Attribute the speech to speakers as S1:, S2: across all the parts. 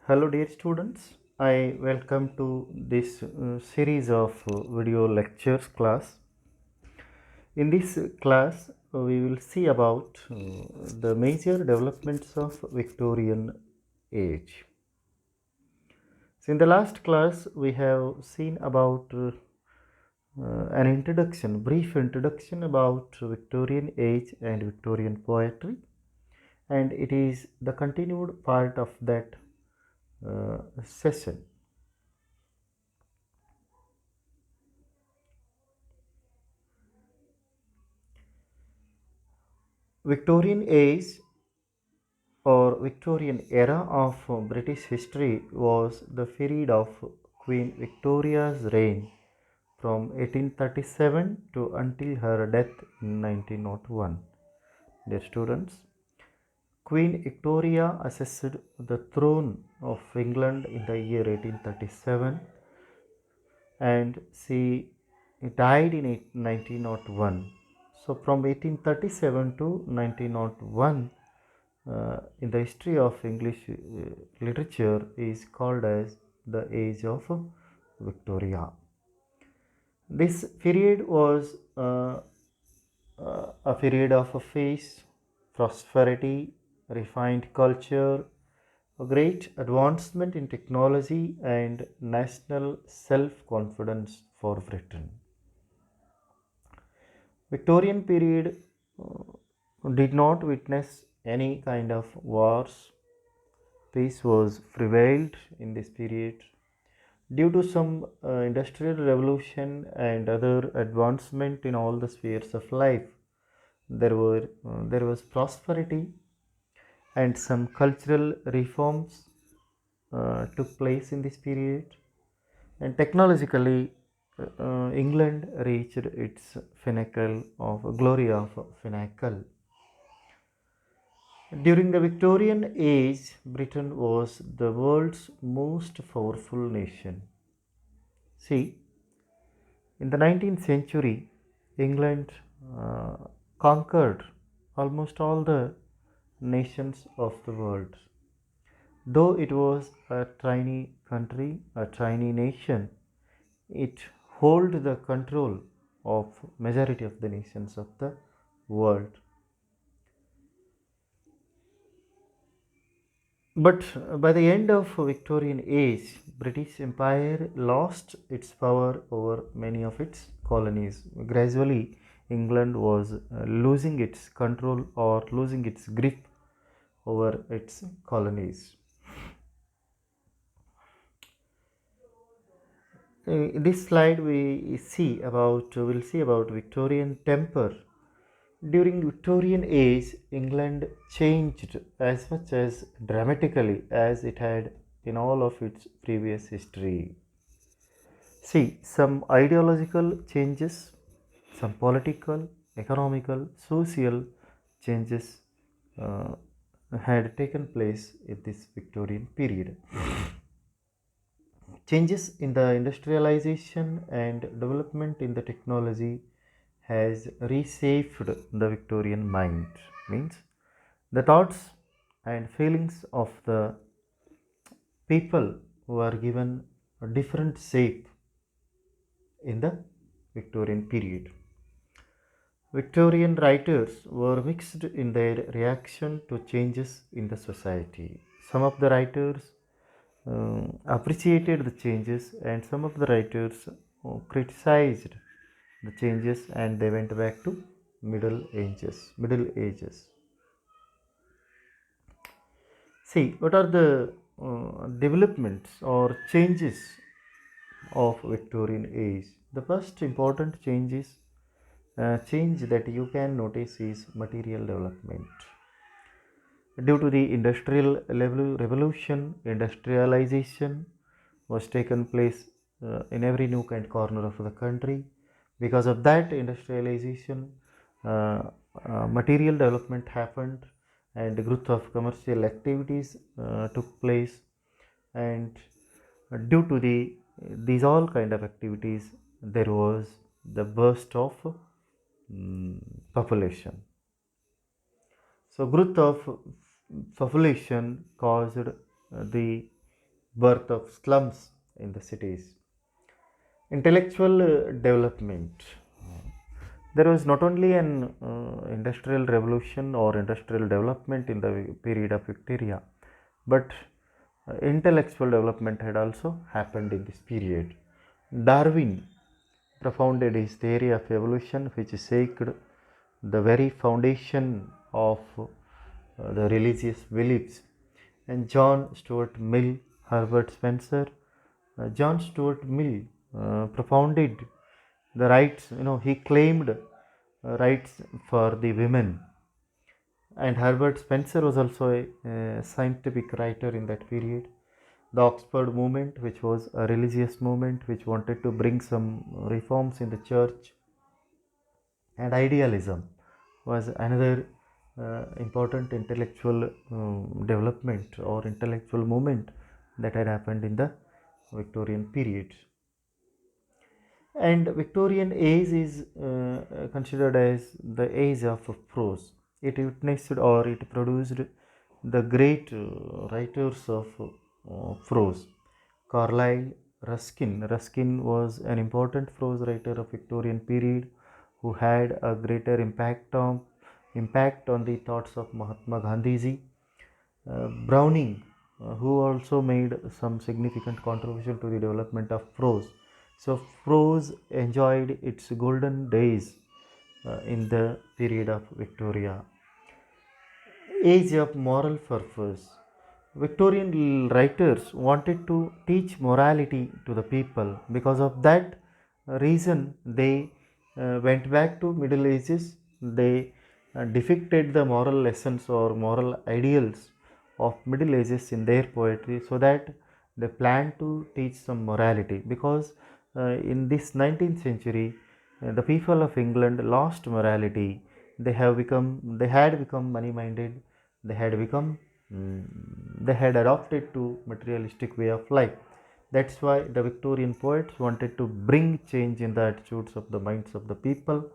S1: Hello dear students, I welcome to this series of video lectures class. In this class we will see about the major developments of Victorian age. So in the last class we have seen about an introduction, brief introduction about Victorian age and Victorian poetry, and it is the continued part of that session. Victorian age or Victorian era of British history was the period of Queen Victoria's reign from 1837 to until her death in 1901. Dear students, Queen Victoria accessed the throne of England in the year 1837 and she died in 1901. So from 1837 to 1901, in the history of English literature is called as the age of Victoria. This period was a period of peace, prosperity, refined culture, a great advancement in technology, and national self-confidence for Britain. Victorian period did not witness any kind of wars. Peace was prevailed in this period due to some industrial revolution and other advancement in all the spheres of life. There was prosperity and some cultural reforms took place in this period, and technologically England reached its pinnacle of glory of pinnacle. During the Victorian age, Britain was the world's most powerful nation. See, in the 19th century, England conquered almost all the nations of the world. Though it was a tiny country, a tiny nation, it held the control of majority of the nations of the world. But by the end of Victorian age, British Empire lost its power over many of its colonies. Gradually, England was losing its control or losing its grip over its colonies. In this slide we will see about Victorian temper. During Victorian age, England changed as much as dramatically as it had in all of its previous history. See, some ideological changes, some political, economical, social changes had taken place in this Victorian period. Changes in the industrialization and development in the technology has reshaped the Victorian mind. Means the thoughts and feelings of the people were given a different shape in the Victorian period. Victorian writers were mixed in their reaction to changes in the society. Some of the writers appreciated the changes, and some of the writers criticized the changes, and they went back to middle ages. See, what are the developments or changes of Victorian age? The first important change that you can notice is material development. Due to the industrial revolution, industrialization was taken place in every nook and corner of the country. Because of that industrialization, material development happened, and growth of commercial activities took place, and due to these all kind of activities, there was the burst of population. So growth of population caused the birth of slums in the cities. Intellectual development. There was not only an industrial revolution or industrial development in the period of Victoria, but intellectual development had also happened in this period. Darwin propounded his theory of evolution, which shaked the very foundation of the religious beliefs. And John Stuart Mill, Herbert Spencer, John Stuart Mill propounded the rights, he claimed rights for the women. And Herbert Spencer was also a scientific writer in that period. The Oxford movement, which was a religious movement which wanted to bring some reforms in the church, and idealism was another important intellectual development or intellectual movement that had happened in the Victorian period. And Victorian age is considered as the age of prose. It witnessed or it produced the great writers of prose. Carlyle, Ruskin. Ruskin was an important prose writer of Victorian period who had a greater impact on the thoughts of Mahatma Gandhiji. Browning, who also made some significant contribution to the development of prose. So, prose enjoyed its golden days in the period of Victoria. Age of moral purpose. Victorian writers wanted to teach morality to the people. Because of that reason, they went back to Middle Ages. They depicted the moral lessons or moral ideals of Middle Ages in their poetry, so that they planned to teach some morality. Because in this 19th century, the people of England lost morality. They had become money minded. They had become mm, they had adopted to materialistic way of life. That's why the Victorian poets wanted to bring change in the attitudes of the minds of the people.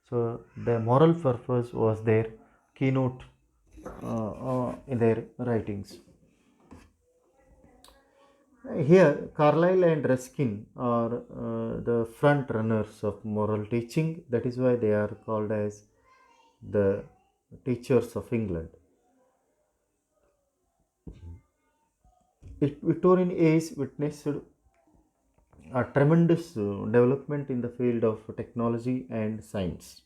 S1: So the moral purpose was their keynote in their writings. Here, Carlyle and Ruskin are the front runners of moral teaching. That is why they are called as the teachers of England. Victorian age witnessed a tremendous development in the field of technology and science.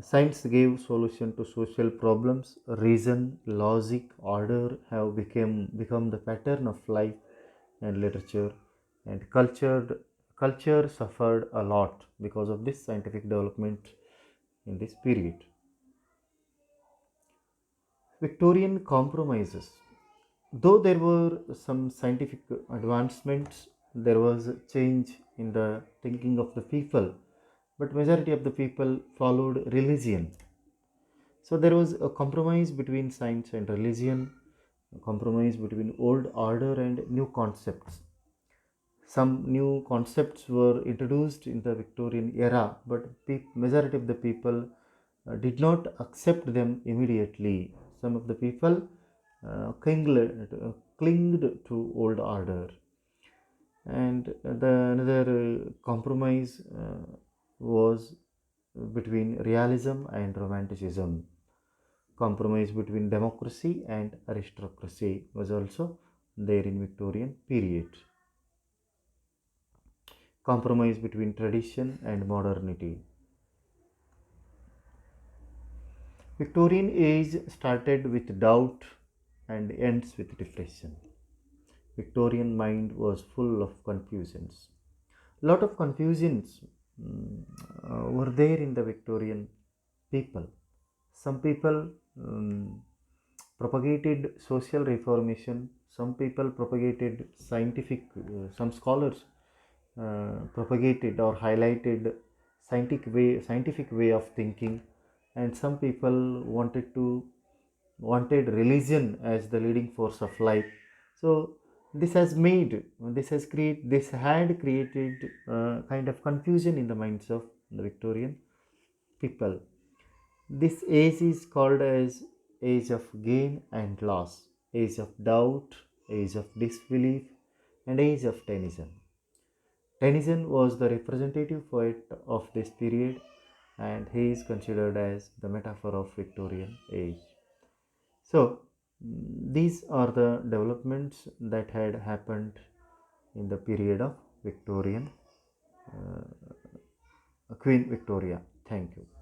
S1: Science gave solution to social problems. Reason, logic, order have become the pattern of life and literature, and culture suffered a lot because of this scientific development in this period. Victorian compromises. Though there were some scientific advancements, there was a change in the thinking of the people, but majority of the people followed religion. So there was a compromise between science and religion, a compromise between old order and new concepts. Some new concepts were introduced in the Victorian era, but majority of the people did not accept them immediately. Some of the people clinged to old order, and the another compromise was between realism and romanticism. Compromise between democracy and aristocracy was also there in Victorian period. Compromise between tradition and modernity. Victorian age started with doubt and ends with depression. Victorian mind was full of confusions. Lot of confusions were there in the Victorian people. Some people propagated social reformation. Some people propagated scientific. Some scholars propagated or highlighted scientific way of thinking, and some people wanted religion as the leading force of life. So this had created kind of confusion in the minds of the Victorian people. This age is called as age of gain and loss, age of doubt, age of disbelief, and age of Tennyson. Tennyson was the representative poet of this period, and he is considered as the metaphor of Victorian age. So, these are the developments that had happened in the period of Victorian Queen Victoria. Thank you.